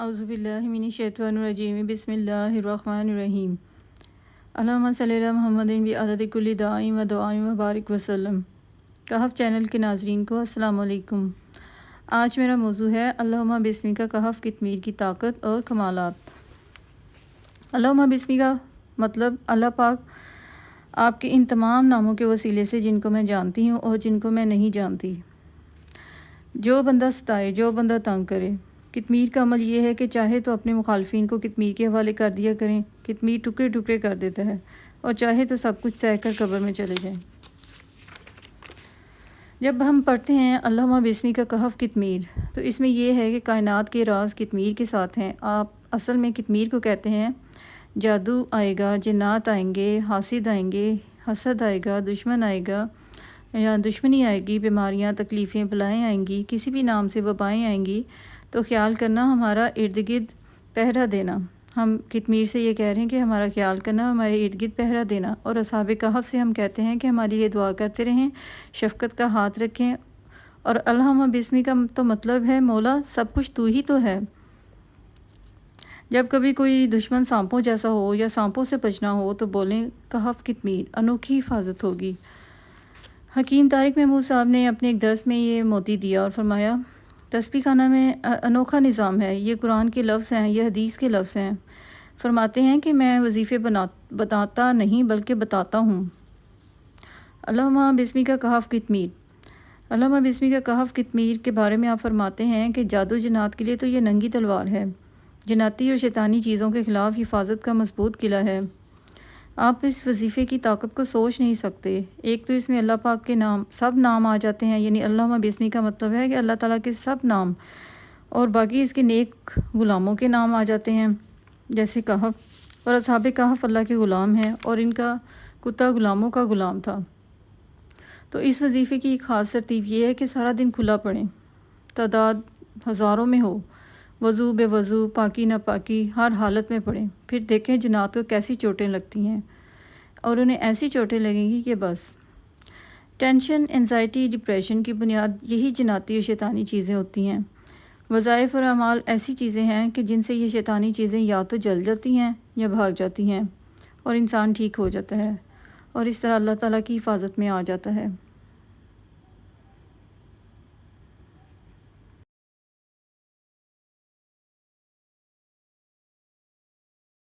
اعوذ باللہ من الشیطان الرجیم بسم اللہ الرحمن الرحیم اللہم صلی علی محمد بعدد کل داعی و دعائی و بارک وسلم۔ کہف چینل کے ناظرین کو السلام علیکم۔ آج میرا موضوع ہے اللہم بسمی کا کہف قطمیر کی طاقت اور کمالات۔ اللہم بسمی کا مطلب اللہ پاک آپ کے ان تمام ناموں کے وسیلے سے جن کو میں جانتی ہوں اور جن کو میں نہیں جانتی، جو بندہ ستائے، جو بندہ تنگ کرے۔ قطمیر کا عمل یہ ہے کہ چاہے تو اپنے مخالفین کو قطمیر کے حوالے کر دیا کریں، قطمیر ٹکڑے ٹکڑے کر دیتا ہے، اور چاہے تو سب کچھ سہ کر قبر میں چلے جائیں۔ جب ہم پڑھتے ہیں اللہم بسمی کا کہف قطمیر، تو اس میں یہ ہے کہ کائنات کے راز قطمیر کے ساتھ ہیں۔ آپ اصل میں قطمیر کو کہتے ہیں جادو آئے گا، جنات آئیں گے، حاسد آئیں گے، حسد آئے گا، دشمن آئے گا یا دشمنی آئے گی، بیماریاں، تکلیفیں، بلائیں آئیں گی، کسی بھی نام سے وبائیں آئیں گی، تو خیال کرنا ہمارا ارد گرد پہرا دینا۔ ہم قطمیر سے یہ کہہ رہے ہیں کہ ہمارا خیال کرنا، ہمارے ارد گرد پہرا دینا۔ اور اصحاب کہف سے ہم کہتے ہیں کہ ہماری یہ دعا کرتے رہیں، شفقت کا ہاتھ رکھیں۔ اور اللہم بسمی کا تو مطلب ہے مولا سب کچھ تو ہی تو ہے۔ جب کبھی کوئی دشمن سانپوں جیسا ہو یا سانپوں سے بچنا ہو تو بولیں کہف قطمیر، انوکھی حفاظت ہوگی۔ حکیم طارق محمود صاحب نے اپنے ایک درس میں یہ موتی دیا اور فرمایا تسبیح خانہ میں انوکھا نظام ہے، یہ قرآن کے لفظ ہیں، یہ حدیث کے لفظ ہیں۔ فرماتے ہیں کہ میں وظیفے بتاتا نہیں بلکہ بتاتا ہوں۔ اللہم بسمی کا کہف قطمیر۔ اللہم بسمی کا کہف قطمیر کے بارے میں آپ فرماتے ہیں کہ جادو جنات کے لیے تو یہ ننگی تلوار ہے، جناتی اور شیطانی چیزوں کے خلاف حفاظت کا مضبوط قلعہ ہے۔ آپ اس وظیفے کی طاقت کو سوچ نہیں سکتے۔ ایک تو اس میں اللہ پاک کے نام، سب نام آ جاتے ہیں، یعنی اللہم بسمی کا مطلب ہے کہ اللہ تعالیٰ کے سب نام، اور باقی اس کے نیک غلاموں کے نام آ جاتے ہیں جیسے کہف، اور اصحاب کہف اللہ کے غلام ہیں اور ان کا کتا غلاموں کا غلام تھا۔ تو اس وظیفے کی ایک خاص ترتیب یہ ہے کہ سارا دن کھلا پڑھیں، تعداد ہزاروں میں ہو، وضو بے وضو، پاکی نہ پاکی، ہر حالت میں پڑھیں۔ پھر دیکھیں جنات کو کیسی چوٹیں لگتی ہیں، اور انہیں ایسی چوٹیں لگیں گی کہ بس۔ ٹینشن، انزائٹی، ڈپریشن کی بنیاد یہی جناتی اور شیطانی چیزیں ہوتی ہیں۔ وظائف اور اعمال ایسی چیزیں ہیں کہ جن سے یہ شیطانی چیزیں یا تو جل جاتی ہیں یا بھاگ جاتی ہیں، اور انسان ٹھیک ہو جاتا ہے، اور اس طرح اللہ تعالیٰ کی حفاظت میں آ جاتا ہے۔